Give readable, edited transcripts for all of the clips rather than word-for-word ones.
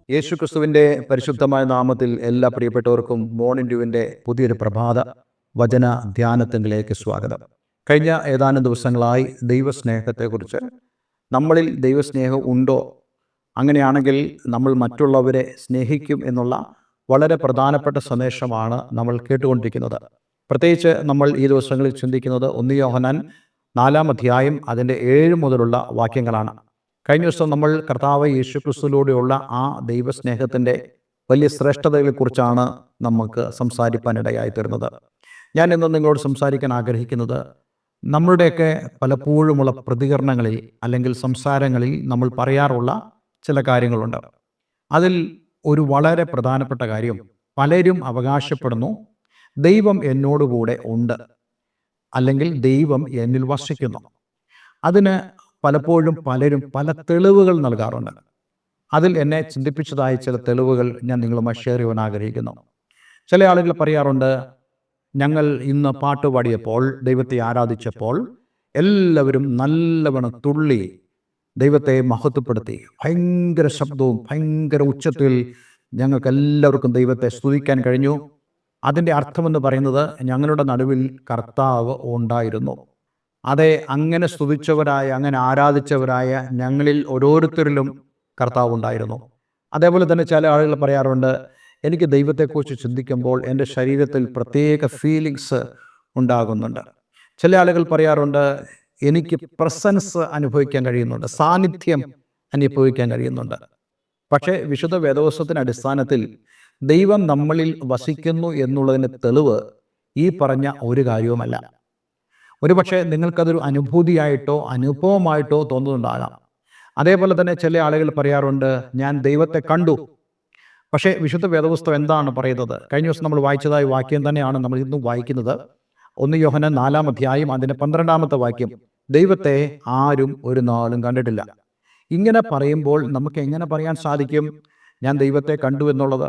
യേശുക്രിസ്തുവിൻ്റെ പരിശുദ്ധമായ നാമത്തിൽ എല്ലാ പ്രിയപ്പെട്ടവർക്കും മോർണിംഗ് ഡ്യൂവിൻ്റെ പുതിയൊരു പ്രഭാത വചന ധ്യാനത്തിലേക്ക് സ്വാഗതം. കഴിഞ്ഞ ഏതാനും ദിവസങ്ങളായി ദൈവസ്നേഹത്തെക്കുറിച്ച്, നമ്മളിൽ ദൈവസ്നേഹം ഉണ്ടോ, അങ്ങനെയാണെങ്കിൽ നമ്മൾ മറ്റുള്ളവരെ സ്നേഹിക്കും എന്നുള്ള വളരെ പ്രധാനപ്പെട്ട സന്ദേശമാണ് നമ്മൾ കേട്ടുകൊണ്ടിരിക്കുന്നത്. പ്രത്യേകിച്ച് നമ്മൾ ഈ ദിവസങ്ങളിൽ ചിന്തിക്കുന്നത് 1 യോഹന്നാൻ 4 അധ്യായം അതിൻ്റെ 7 മുതലുള്ള വാക്യങ്ങളാണ്. കഴിഞ്ഞ ദിവസം നമ്മൾ കർത്താവ് യേശുക്രിസ്തുവിലൂടെയുള്ള ആ ദൈവസ്നേഹത്തിൻ്റെ വലിയ ശ്രേഷ്ഠതകളെക്കുറിച്ചാണ് നമുക്ക് സംസാരിക്കാനിടയായി തീർന്നത്. ഞാൻ ഇന്ന് നിങ്ങളോട് സംസാരിക്കാൻ ആഗ്രഹിക്കുന്നത്, നമ്മളുടെയൊക്കെ പലപ്പോഴുമുള്ള പ്രതികരണങ്ങളിൽ അല്ലെങ്കിൽ സംസാരങ്ങളിൽ നമ്മൾ പറയാറുള്ള ചില കാര്യങ്ങളുണ്ട്. അതിൽ ഒരു വളരെ പ്രധാനപ്പെട്ട കാര്യം, പലരും അവകാശപ്പെടുന്നു ദൈവം എന്നോടുകൂടെ ഉണ്ട്, അല്ലെങ്കിൽ ദൈവം എന്നിൽ വസിക്കുന്നു. അതിന് പലപ്പോഴും പലരും പല തെളിവുകൾ നൽകാറുണ്ട്. അതിൽ എന്നെ ചിന്തിപ്പിച്ചതായ ചില തെളിവുകൾ ഞാൻ നിങ്ങളുമായി ഷെയർ ചെയ്യാൻ ആഗ്രഹിക്കുന്നു. ചില ആളുകൾ പറയാറുണ്ട്, ഞങ്ങൾ ഇന്ന് പാട്ട് പാടിയപ്പോൾ, ദൈവത്തെ ആരാധിച്ചപ്പോൾ എല്ലാവരും നല്ലവണ്ണം തുള്ളി ദൈവത്തെ മഹത്വപ്പെടുത്തി, ഭയങ്കര ശബ്ദവും ഭയങ്കര ഉച്ചത്തിൽ ഞങ്ങൾക്ക് എല്ലാവർക്കും ദൈവത്തെ സ്തുതിക്കാൻ കഴിഞ്ഞു. അതിൻ്റെ അർത്ഥമെന്ന് പറയുന്നത്, ഞങ്ങളുടെ നടുവിൽ കർത്താവ് ഉണ്ടായിരുന്നു. അതെ, അങ്ങനെ സ്തുതിച്ചവരായ, അങ്ങനെ ആരാധിച്ചവരായ ഞങ്ങളിൽ ഓരോരുത്തരിലും കർത്താവ് ഉണ്ടായിരുന്നു. അതേപോലെ തന്നെ ചില ആളുകൾ പറയാറുണ്ട്, എനിക്ക് ദൈവത്തെക്കുറിച്ച് ചിന്തിക്കുമ്പോൾ എൻ്റെ ശരീരത്തിൽ പ്രത്യേക ഫീലിങ്സ് ഉണ്ടാകുന്നുണ്ട്. ചില ആളുകൾ പറയാറുണ്ട്, എനിക്ക് പ്രസൻസ് അനുഭവിക്കാൻ കഴിയുന്നുണ്ട്, സാന്നിധ്യം അനുഭവിക്കാൻ കഴിയുന്നുണ്ട്. പക്ഷേ വിശുദ്ധ വേദപുസ്തകത്തിൻ്റെ അടിസ്ഥാനത്തിൽ ദൈവം നമ്മളിൽ വസിക്കുന്നു എന്നുള്ളതിൻ്റെ തെളിവ് ഈ പറഞ്ഞ ഒരു കാര്യവുമല്ല. ഒരുപക്ഷെ നിങ്ങൾക്കതൊരു അനുഭൂതിയായിട്ടോ അനുഭവമായിട്ടോ തോന്നുന്നുണ്ടാകാം. അതേപോലെ തന്നെ ചില ആളുകൾ പറയാറുണ്ട്, ഞാൻ ദൈവത്തെ കണ്ടു. പക്ഷേ വിശുദ്ധ വേദപുസ്തകം എന്താണ് പറയുന്നത്? കഴിഞ്ഞ ദിവസം നമ്മൾ വായിച്ചതായ വാക്യം തന്നെയാണ് നമ്മൾ ഇന്നും വായിക്കുന്നത്. 1 യോഹന്നാൻ 4 അധ്യായം അതിൻ്റെ 12 വാക്യം, ദൈവത്തെ ആരും ഒരു നാളും കണ്ടിട്ടില്ല. ഇങ്ങനെ പറയുമ്പോൾ നമുക്ക് എങ്ങനെ പറയാൻ സാധിക്കും ഞാൻ ദൈവത്തെ കണ്ടു എന്നുള്ളത്?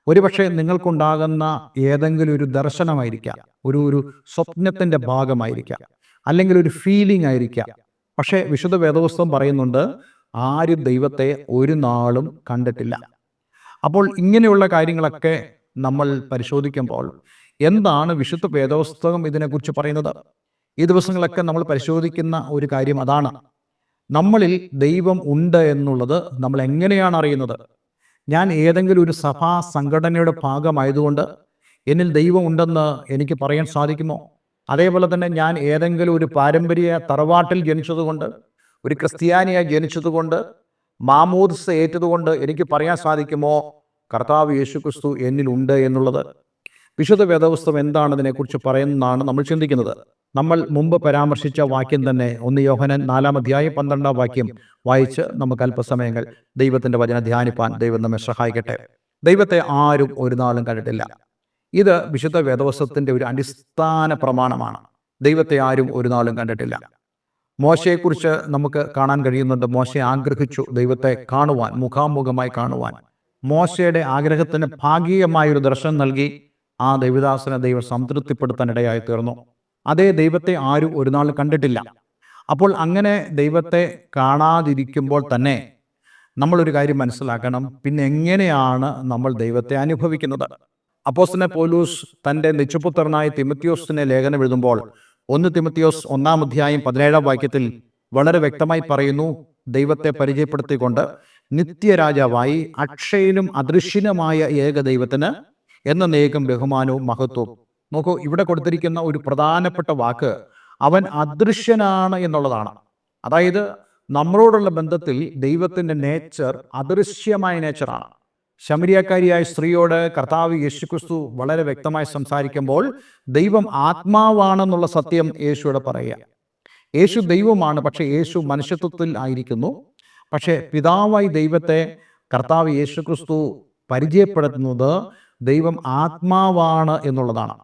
ഒരുപക്ഷെ നിങ്ങൾക്കുണ്ടാകുന്ന ഏതെങ്കിലും ഒരു ദർശനമായിരിക്കാം, ഒരു സ്വപ്നത്തിൻ്റെ ഭാഗമായിരിക്കാം, അല്ലെങ്കിൽ ഒരു ഫീലിംഗ് ആയിരിക്കാം. പക്ഷേ വിശുദ്ധ വേദപുസ്തകം പറയുന്നുണ്ട്, ആരും ദൈവത്തെ ഒരു നാളും കണ്ടിട്ടില്ല. അപ്പോൾ ഇങ്ങനെയുള്ള കാര്യങ്ങളൊക്കെ നമ്മൾ പരിശോധിക്കുമ്പോൾ എന്താണ് വിശുദ്ധ വേദപുസ്തകം ഇതിനെക്കുറിച്ച് പറയുന്നത്? ഈ ദിവസങ്ങളൊക്കെ നമ്മൾ പരിശോധിക്കുന്ന ഒരു കാര്യം അതാണ്. നമ്മളിൽ ദൈവം ഉണ്ട് എന്നുള്ളത് നമ്മൾ എങ്ങനെയാണ് അറിയുന്നത്? ഞാൻ ഏതെങ്കിലും ഒരു സഭാ സംഘടനയുടെ ഭാഗമായതുകൊണ്ട് എന്നിൽ ദൈവം ഉണ്ടെന്ന് എനിക്ക് പറയാൻ സാധിക്കുമോ? അതേപോലെ തന്നെ ഞാൻ ഏതെങ്കിലും ഒരു പാരമ്പര്യ തറവാട്ടിൽ ജനിച്ചതുകൊണ്ട്, ഒരു ക്രിസ്ത്യാനിയായി ജനിച്ചതുകൊണ്ട്, മാമോദിസ ഏറ്റതുകൊണ്ട് എനിക്ക് പറയാൻ സാധിക്കുമോ കർത്താവ് യേശുക്രിസ്തു എന്നിലുണ്ട് എന്നുള്ളത്? വിശുദ്ധ വേദപുസ്തകം എന്താണ് ഇതിനെക്കുറിച്ച് പറയുന്നതാണ് നമ്മൾ ചിന്തിക്കുന്നത്. നമ്മൾ മുമ്പ് പരാമർശിച്ച വാക്യം തന്നെ 1 യോഹന്നാൻ 4 അധ്യായം 12 വാക്യം വായിച്ച് നമുക്ക് അല്പസമയങ്ങൾ ദൈവത്തിൻ്റെ വചനം ധ്യാനിപ്പാൻ ദൈവം നമ്മെ സഹായിക്കട്ടെ. ദൈവത്തെ ആരും ഒരു നാളും കണ്ടിട്ടില്ല. ഇത് വിശുദ്ധ വേദപുസ്തകത്തിൻ്റെ ഒരു അടിസ്ഥാന പ്രമാണമാണ്. ദൈവത്തെ ആരും ഒരു നാളും കണ്ടിട്ടില്ല. മോശയെക്കുറിച്ച് നമുക്ക് കാണാൻ കഴിയുന്നുണ്ട്. മോശെ ആഗ്രഹിച്ചു ദൈവത്തെ കാണുവാൻ, മുഖാമുഖമായി കാണുവാൻ. മോശയുടെ ആഗ്രഹത്തിന് ഭാഗികമായൊരു ദർശനം നൽകി ആ ദൈവദാസനെ ദൈവം സംതൃപ്തിപ്പെടുത്താനിടയായി തീർന്നു. അതേ ദൈവത്തെ ആരും ഒരു നാൾ കണ്ടിട്ടില്ല. അപ്പോൾ അങ്ങനെ ദൈവത്തെ കാണാതിരിക്കുമ്പോൾ തന്നെ നമ്മളൊരു കാര്യം മനസ്സിലാക്കണം, പിന്നെ എങ്ങനെയാണ് നമ്മൾ ദൈവത്തെ അനുഭവിക്കുന്നത്? അപ്പോസ്തലനായ പൗലോസ് തൻ്റെ നിജപുത്രനായ തിമോഥെയോസിനെ ലേഖനം എഴുതുമ്പോൾ 1 തിമോഥെയോസ് 1 അധ്യായം 17 വാക്യത്തിൽ വളരെ വ്യക്തമായി പറയുന്നു, ദൈവത്തെ പരിചയപ്പെടുത്തിക്കൊണ്ട് നിത്യരാജാവായി അക്ഷയനും അദൃശ്യനുമായ ഏക ദൈവത്തിന് എന്നേക്കും ബഹുമാനവും മഹത്വവും. നോക്കൂ, ഇവിടെ കൊടുത്തിരിക്കുന്ന ഒരു പ്രധാനപ്പെട്ട വാക്ക് അവൻ അദൃശ്യനാണ് എന്നുള്ളതാണ്. അതായത് നമ്മളോടുള്ള ബന്ധത്തിൽ ദൈവത്തിൻ്റെ നേച്ചർ അദൃശ്യമായ നേച്ചറാണ്. ശമരിയക്കാരിയായ സ്ത്രീയോട് കർത്താവ് യേശുക്രിസ്തു വളരെ വ്യക്തമായി സംസാരിക്കുമ്പോൾ ദൈവം ആത്മാവാണെന്നുള്ള സത്യം യേശുവിടെ പറയുക. യേശു ദൈവമാണ്, പക്ഷേ യേശു മനുഷ്യത്വത്തിൽ ആയിരിക്കുന്നു. പക്ഷേ പിതാവായി ദൈവത്തെ കർത്താവ് യേശുക്രിസ്തു പരിചയപ്പെടുത്തുന്നത് ദൈവം ആത്മാവാണ് എന്നുള്ളതാണ്.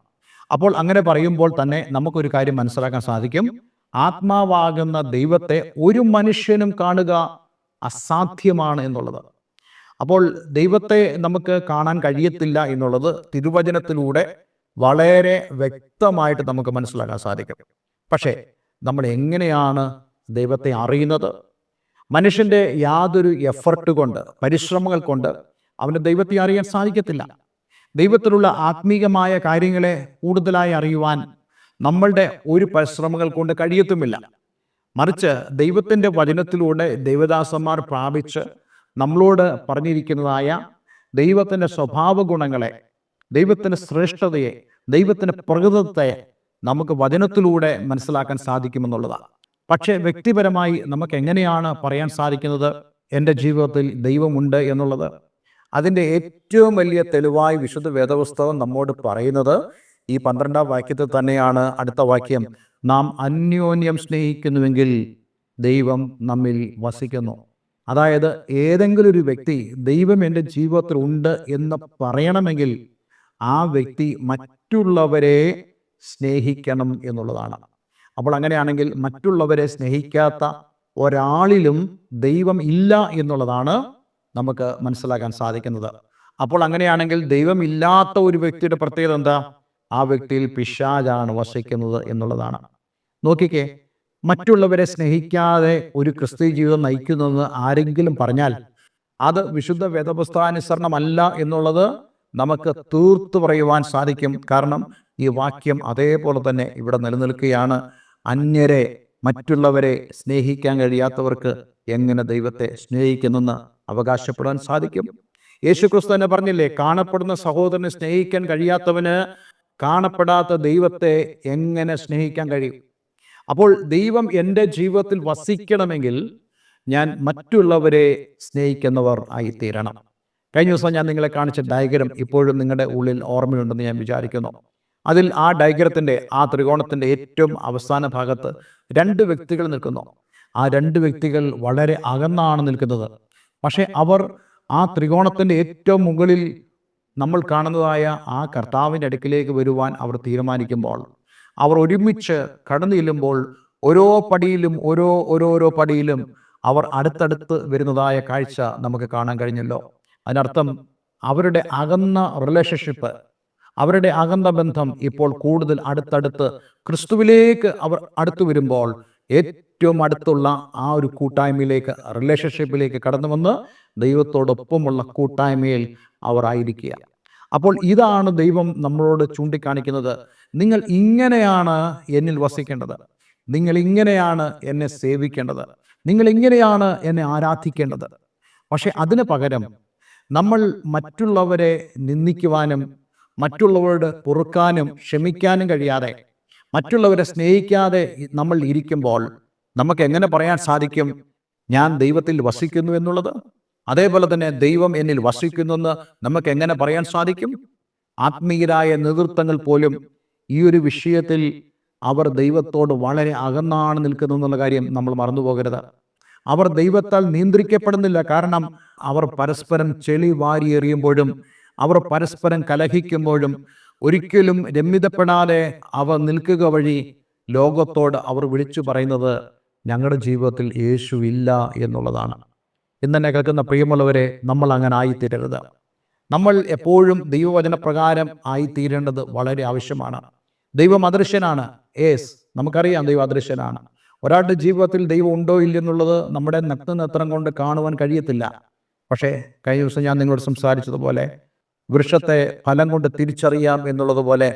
അപ്പോൾ അങ്ങനെ പറയുമ്പോൾ തന്നെ നമുക്കൊരു കാര്യം മനസ്സിലാക്കാൻ സാധിക്കും, ആത്മാവാകുന്ന ദൈവത്തെ ഒരു മനുഷ്യനും കാണുക അസാധ്യമാണ് എന്നുള്ളത്. അപ്പോൾ ദൈവത്തെ നമുക്ക് കാണാൻ കഴിയത്തില്ല എന്നുള്ളത് തിരുവചനത്തിലൂടെ വളരെ വ്യക്തമായിട്ട് നമുക്ക് മനസ്സിലാക്കാൻ സാധിക്കും. പക്ഷേ നമ്മൾ എങ്ങനെയാണ് ദൈവത്തെ അറിയുന്നത്? മനുഷ്യൻ്റെ യാതൊരു എഫർട്ട് കൊണ്ട്, പരിശ്രമങ്ങൾ കൊണ്ട് അവന് ദൈവത്തെ അറിയാൻ സാധിക്കത്തില്ല. ദൈവത്തിലുള്ള ആത്മീകമായ കാര്യങ്ങളെ കൂടുതലായി അറിയുവാൻ നമ്മളുടെ ഒരു പരിശ്രമങ്ങൾ കൊണ്ട് കഴിയത്തുമില്ല. മറിച്ച് ദൈവത്തിൻ്റെ വചനത്തിലൂടെ ദൈവദാസന്മാർ പ്രാപിച്ച് നമ്മളോട് പറഞ്ഞിരിക്കുന്നതായ ദൈവത്തിൻ്റെ സ്വഭാവ ഗുണങ്ങളെ, ദൈവത്തിൻ്റെ ശ്രേഷ്ഠതയെ, ദൈവത്തിൻ്റെ പ്രകൃതത്തെ നമുക്ക് വചനത്തിലൂടെ മനസ്സിലാക്കാൻ സാധിക്കുമെന്നുള്ളതാണ്. പക്ഷേ വ്യക്തിപരമായി നമുക്ക് എങ്ങനെയാണ് പറയാൻ സാധിക്കുന്നത് എൻ്റെ ജീവിതത്തിൽ ദൈവമുണ്ട് എന്നുള്ളത്? അതിൻ്റെ ഏറ്റവും വലിയ തെളിവായി വിശുദ്ധ വേദപുസ്തകം നമ്മോട് പറയുന്നത് ഈ 12-ാം വാക്യത്തിൽ തന്നെയാണ്. അടുത്ത വാക്യം, നാം അന്യോന്യം സ്നേഹിക്കുന്നുവെങ്കിൽ ദൈവം നമ്മിൽ വസിക്കുന്നു. അതായത് ഏതെങ്കിലും ഒരു വ്യക്തി ദൈവം എൻ്റെ ജീവിതത്തിൽ ഉണ്ട് എന്ന് പറയണമെങ്കിൽ ആ വ്യക്തി മറ്റുള്ളവരെ സ്നേഹിക്കണം എന്നുള്ളതാണ്. അപ്പോൾ അങ്ങനെയാണെങ്കിൽ മറ്റുള്ളവരെ സ്നേഹിക്കാത്ത ഒരാളിലും ദൈവം ഇല്ല എന്നുള്ളതാണ് നമുക്ക് മനസ്സിലാക്കാൻ സാധിക്കുന്നത്. അപ്പോൾ അങ്ങനെയാണെങ്കിൽ ദൈവം ഇല്ലാത്ത ഒരു വ്യക്തിയുടെ പ്രത്യേകത എന്താ? ആ വ്യക്തിയിൽ പിശാചാണ് വസിക്കുന്നത് എന്നുള്ളതാണ്. നോക്കിക്കേ, മറ്റുള്ളവരെ സ്നേഹിക്കാതെ ഒരു ക്രിസ്തീയ ജീവിതം നയിക്കുന്നെന്ന് ആരെങ്കിലും പറഞ്ഞാൽ അത് വിശുദ്ധ വേദപുസ്തകാനുസരണമല്ല എന്നുള്ളത് നമുക്ക് തീർത്തു പറയുവാൻ സാധിക്കും. കാരണം ഈ വാക്യം അതേപോലെ തന്നെ ഇവിടെ നിലനിൽക്കുകയാണ്. അന്യരെ, മറ്റുള്ളവരെ സ്നേഹിക്കാൻ കഴിയാത്തവർക്ക് എങ്ങനെ ദൈവത്തെ സ്നേഹിക്കുന്നെന്ന് അവകാശപ്പെടാൻ സാധിക്കും? യേശുക്രിസ്തു തന്നെ പറഞ്ഞില്ലേ, കാണപ്പെടുന്ന സഹോദരനെ സ്നേഹിക്കാൻ കഴിയാത്തവന് കാണപ്പെടാത്ത ദൈവത്തെ എങ്ങനെ സ്നേഹിക്കാൻ കഴിയും? അപ്പോൾ ദൈവം എൻ്റെ ജീവിതത്തിൽ വസിക്കണമെങ്കിൽ ഞാൻ മറ്റുള്ളവരെ സ്നേഹിക്കുന്നവർ ആയിത്തീരണം. കഴിഞ്ഞ ദിവസം ഞാൻ നിങ്ങളെ കാണിച്ച ഡയഗ്രം ഇപ്പോഴും നിങ്ങളുടെ ഉള്ളിൽ ഓർമ്മയുണ്ടെന്ന് ഞാൻ വിചാരിക്കുന്നു. അതിൽ ആ ഡയഗ്രത്തിൻ്റെ, ആ ത്രികോണത്തിൻ്റെ ഏറ്റവും അവസാന ഭാഗത്ത് 2 വ്യക്തികൾ നിൽക്കുന്നു. ആ 2 വ്യക്തികൾ വളരെ അകന്നാണ് നിൽക്കുന്നത്. പക്ഷേ അവർ ആ ത്രികോണത്തിൻ്റെ ഏറ്റവും മുകളിൽ നമ്മൾ കാണുന്നതായ ആ കർത്താവിൻ്റെ അടുക്കിലേക്ക് വരുവാൻ അവർ തീരുമാനിക്കുമ്പോൾ, അവർ ഒരുമിച്ച് കടന്നു ചെല്ലുമ്പോൾ ഓരോ പടിയിലും ഓരോരോ പടിയിലും അവർ അടുത്തടുത്ത് വരുന്നതായ കാഴ്ച നമുക്ക് കാണാൻ കഴിഞ്ഞല്ലോ. അതിനർത്ഥം അവരുടെ അകന്ന റിലേഷൻഷിപ്പ്, അവരുടെ അകന്ന ബന്ധം ഇപ്പോൾ കൂടുതൽ അടുത്തടുത്ത് ക്രിസ്തുവിലേക്ക് അവർ അടുത്തു വരുമ്പോൾ ഏറ്റവും അടുത്തുള്ള ആ ഒരു കൂട്ടായ്മയിലേക്ക്, റിലേഷൻഷിപ്പിലേക്ക് കടന്നു വന്ന് ദൈവത്തോടൊപ്പമുള്ള കൂട്ടായ്മയിൽ അവർ ആയിരിക്കുക. അപ്പോൾ ഇതാണ് ദൈവം നമ്മളോട് ചൂണ്ടിക്കാണിക്കുന്നത്. നിങ്ങൾ ഇങ്ങനെയാണ് എന്നിൽ വസിക്കേണ്ടത്, നിങ്ങൾ ഇങ്ങനെയാണ് എന്നെ സേവിക്കേണ്ടത്, നിങ്ങൾ ഇങ്ങനെയാണ് എന്നെ ആരാധിക്കേണ്ടത്. പക്ഷെ അതിന് പകരം നമ്മൾ മറ്റുള്ളവരെ നിന്ദിക്കുവാനും മറ്റുള്ളവരോട് പൊറുക്കാനും ക്ഷമിക്കാനും കഴിയാതെ, മറ്റുള്ളവരെ സ്നേഹിക്കാതെ നമ്മൾ ഇരിക്കുമ്പോൾ നമുക്ക് എങ്ങനെ പറയാൻ സാധിക്കും ഞാൻ ദൈവത്തിൽ വസിക്കുന്നു എന്നുള്ളത്? അതേപോലെ തന്നെ ദൈവം എന്നിൽ വസിക്കുന്നെന്ന് നമുക്ക് എങ്ങനെ പറയാൻ സാധിക്കും? ആത്മീയരായ നേതൃത്വങ്ങൾ പോലും ഈ ഒരു വിഷയത്തിൽ അവർ ദൈവത്തോട് വളരെ അകന്നാണ് നിൽക്കുന്നു എന്നുള്ള കാര്യം നമ്മൾ മറന്നുപോകരുത്. അവർ ദൈവത്താൽ നിയന്ത്രിക്കപ്പെടുന്നില്ല. കാരണം അവർ പരസ്പരം ചെളി വാരിയെറിയുമ്പോഴും അവർ പരസ്പരം കലഹിക്കുമ്പോഴും ഒരിക്കലും രമ്യതപ്പെടാതെ അവർ നിൽക്കുക വഴി ലോകത്തോട് അവർ വിളിച്ചു പറയുന്നത് ഞങ്ങളുടെ ജീവിതത്തിൽ യേശു ഇല്ല എന്നുള്ളതാണ്. ഇന്നെന്നെ കേൾക്കുന്ന പ്രിയമുള്ളവരെ, നമ്മൾ അങ്ങനെ ആയിത്തീരരുത്. നമ്മൾ എപ്പോഴും ദൈവവചനപ്രകാരം ആയിത്തീരേണ്ടത് വളരെ ആവശ്യമാണ്. ദൈവം അദൃശ്യനാണ്. നമുക്കറിയാം ദൈവം അദൃശ്യനാണ്. ഒരാളുടെ ജീവിതത്തിൽ ദൈവം ഉണ്ടോ ഇല്ലെന്നുള്ളത് നമ്മുടെ നഗ്നനേത്രം കൊണ്ട് കാണുവാൻ കഴിയത്തില്ല. പക്ഷേ കഴിഞ്ഞ ദിവസം ഞാൻ നിങ്ങളോട് സംസാരിച്ചതുപോലെ വൃക്ഷത്തെ ഫലം കൊണ്ട് തിരിച്ചറിയാം എന്നുള്ളതുപോലെ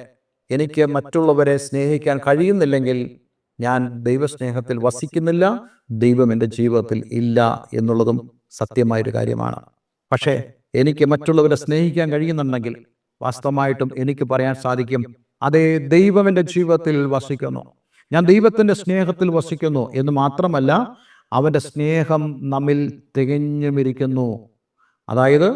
എനിക്ക് മറ്റുള്ളവരെ സ്നേഹിക്കാൻ കഴിയുന്നില്ലെങ്കിൽ ഞാൻ ദൈവസ്നേഹത്തിൽ വസിക്കുന്നില്ല, ദൈവം എൻ്റെ ജീവിതത്തിൽ ഇല്ല എന്നുള്ളതും സത്യമായൊരു കാര്യമാണ്. പക്ഷേ എനിക്ക് മറ്റുള്ളവരെ സ്നേഹിക്കാൻ കഴിയുന്നുണ്ടെങ്കിൽ വാസ്തവമായിട്ടും എനിക്ക് പറയാൻ സാധിക്കും, അതേ ദൈവം എൻ്റെ ജീവിതത്തിൽ വസിക്കുന്നു, ഞാൻ ദൈവത്തിൻ്റെ സ്നേഹത്തിൽ വസിക്കുന്നു എന്ന് മാത്രമല്ല അവൻ്റെ സ്നേഹം നമ്മിൽ തികഞ്ഞുമിരിക്കുന്നു. അതായത്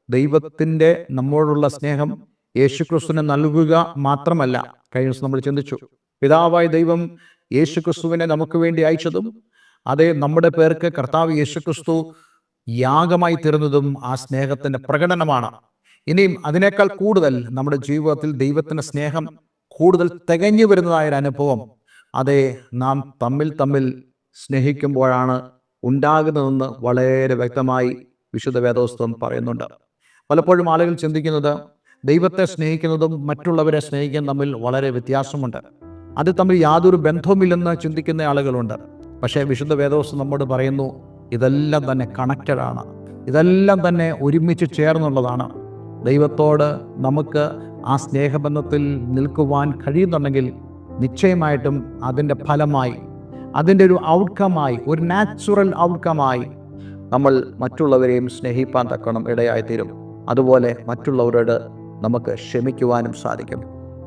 ദൈവത്തിൻ്റെ നമ്മോടുള്ള സ്നേഹം യേശുക്രിസ്തുവിനെ നൽകുക മാത്രമല്ല, കഴിഞ്ഞ ദിവസം നമ്മൾ ചിന്തിച്ചു, പിതാവായ ദൈവം യേശുക്രിസ്തുവിനെ നമുക്ക് വേണ്ടി അയച്ചതും അതേ നമ്മുടെ പേർക്ക് കർത്താവ് യേശുക്രിസ്തു യാഗമായി തീർന്നതും ആ സ്നേഹത്തിൻ്റെ പ്രകടനമാണ്. ഇനിയും അതിനേക്കാൾ കൂടുതൽ നമ്മുടെ ജീവിതത്തിൽ ദൈവത്തിൻ്റെ സ്നേഹം കൂടുതൽ തികഞ്ഞു വരുന്നതായൊരു അനുഭവം അതേ നാം തമ്മിൽ സ്നേഹിക്കുമ്പോഴാണ് ഉണ്ടാകുന്നതെന്ന് വളരെ വ്യക്തമായി വിശുദ്ധ വേദപുസ്തകം പറയുന്നുണ്ട്. പലപ്പോഴും ആളുകൾ ചിന്തിക്കുന്നത് ദൈവത്തെ സ്നേഹിക്കുന്നതും മറ്റുള്ളവരെ സ്നേഹിക്കുന്നതും തമ്മിൽ വളരെ വ്യത്യാസമുണ്ട്, അത് തമ്മിൽ യാതൊരു ബന്ധവുമില്ലെന്ന് ചിന്തിക്കുന്ന ആളുകളുണ്ട്. പക്ഷേ വിശുദ്ധ വേദപുസ്തകം നമ്മോട് പറയുന്നു, ഇതെല്ലാം തന്നെ കണക്റ്റഡാണ്. ഇതെല്ലാം തന്നെ ഒരുമിച്ച് ചേർന്നുള്ളതാണ്. ദൈവത്തോട് നമുക്ക് ആ സ്നേഹബന്ധത്തിൽ നിൽക്കുവാൻ കഴിയുന്നുണ്ടെങ്കിൽ നിശ്ചയമായിട്ടും അതിൻ്റെ ഫലമായി, അതിൻ്റെ ഒരു ഔട്ട്കമായി, ഒരു നാച്ചുറൽ ഔട്ട്കമായി നമ്മൾ മറ്റുള്ളവരെയും സ്നേഹിപ്പാൻ തക്കണം ഇടയായിത്തീരും. അതുപോലെ മറ്റുള്ളവരോട് നമുക്ക് ക്ഷമിക്കുവാനും സാധിക്കും.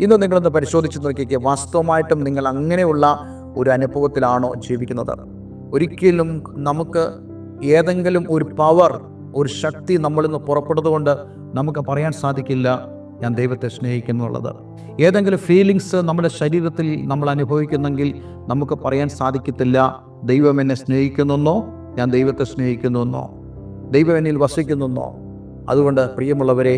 ഇന്ന് നിങ്ങളൊന്ന് പരിശോധിച്ച് നോക്കിക്കുക, വാസ്തവമായിട്ടും നിങ്ങൾ അങ്ങനെയുള്ള ഒരു അനുഭവത്തിലാണോ ജീവിക്കുന്നത്? ഒരിക്കലും നമുക്ക് ഏതെങ്കിലും ഒരു പവർ, ഒരു ശക്തി നമ്മളിൽ നിന്ന് പുറപ്പെടുന്നതുകൊണ്ട് നമുക്ക് പറയാൻ സാധിക്കില്ല ഞാൻ ദൈവത്തെ സ്നേഹിക്കുന്നു എന്നുള്ളത്. ഏതെങ്കിലും ഫീലിങ്സ് നമ്മുടെ ശരീരത്തിൽ നമ്മൾ അനുഭവിക്കുന്നെങ്കിൽ നമുക്ക് പറയാൻ സാധിക്കത്തില്ല ദൈവം എന്നെ സ്നേഹിക്കുന്നെന്നോ ഞാൻ ദൈവത്തെ സ്നേഹിക്കുന്നെന്നോ ദൈവം എന്നിൽ വസിക്കുന്നെന്നോ. അതുകൊണ്ട് പ്രിയമുള്ളവരെ,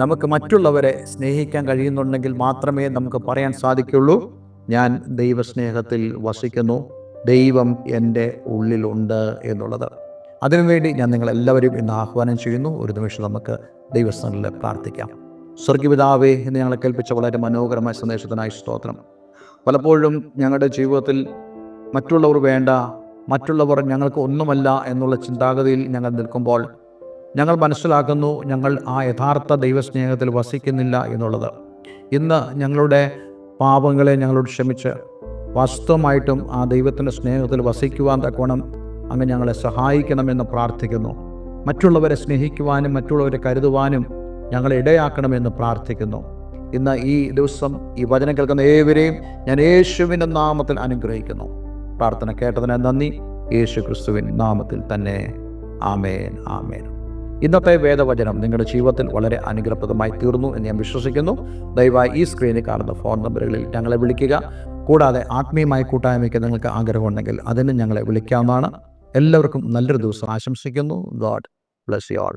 നമുക്ക് മറ്റുള്ളവരെ സ്നേഹിക്കാൻ കഴിയുന്നുണ്ടെങ്കിൽ മാത്രമേ നമുക്ക് പറയാൻ സാധിക്കുള്ളൂ ഞാൻ ദൈവസ്നേഹത്തിൽ വസിക്കുന്നു, ദൈവം എൻ്റെ ഉള്ളിലുണ്ട് എന്നുള്ളത്. അതിനുവേണ്ടി ഞാൻ നിങ്ങളെല്ലാവരും ഇന്ന് ആഹ്വാനം ചെയ്യുന്നു. ഒരു നിമിഷം നമുക്ക് ദൈവസ്ഥാനിൽ പ്രാർത്ഥിക്കാം. സ്വർഗ്ഗപിതാവേ, ഇന്ന് ഞങ്ങളെ കേൾപ്പിച്ച വളരെ മനോഹരമായ സന്ദേശത്തിനായി സ്തോത്രം. പലപ്പോഴും ഞങ്ങളുടെ ജീവിതത്തിൽ മറ്റുള്ളവർ വേണ്ട, മറ്റുള്ളവർ ഞങ്ങൾക്ക് ഒന്നുമല്ല എന്നുള്ള ചിന്താഗതിയിൽ ഞങ്ങൾ നിൽക്കുമ്പോൾ ഞങ്ങൾ മനസ്സിലാക്കുന്നു ഞങ്ങൾ ആ യഥാർത്ഥ ദൈവസ്നേഹത്തിൽ വസിക്കുന്നില്ല എന്നുള്ളത്. ഇന്ന് ഞങ്ങളുടെ പാപങ്ങളെ ഞങ്ങളോട് ക്ഷമിച്ച് വാസ്തവമായിട്ടും ആ ദൈവത്തിൻ്റെ സ്നേഹത്തിൽ വസിക്കുവാൻ തക്കവണ്ണം അങ്ങ് ഞങ്ങളെ സഹായിക്കണമെന്ന് പ്രാർത്ഥിക്കുന്നു. മറ്റുള്ളവരെ സ്നേഹിക്കുവാനും മറ്റുള്ളവരെ കരുതുവാനും ഞങ്ങളെ ഇടയാക്കണമെന്ന് പ്രാർത്ഥിക്കുന്നു. ഇന്ന് ഈ ദിവസം ഈ വചനം കേൾക്കുന്ന ഏവരെയും ഞാൻ യേശുവിൻ്റെ നാമത്തിൽ അനുഗ്രഹിക്കുന്നു. പ്രാർത്ഥന കേട്ടതിന് നന്ദി. യേശു ക്രിസ്തുവിൻ നാമത്തിൽ തന്നെ. ആമേൻ, ആമേൻ. ഇന്നത്തെ വേദവചനം നിങ്ങളുടെ ജീവിതത്തിൽ വളരെ അനുഗ്രഹപ്രദമായി തീർന്നു എന്ന് ഞാൻ വിശ്വസിക്കുന്നു. ദയവായി ഈ സ്ക്രീനിൽ കാണുന്ന ഫോൺ നമ്പറുകളിൽ ഞങ്ങളെ വിളിക്കുക. കൂടാതെ ആത്മീയമായ കൂട്ടായ്മയ്ക്ക് നിങ്ങൾക്ക് ആഗ്രഹമുണ്ടെങ്കിൽ അതിന് ഞങ്ങളെ വിളിക്കാവുന്നതാണ്. എല്ലാവർക്കും നല്ലൊരു ദിവസം ആശംസിക്കുന്നു. God bless you all.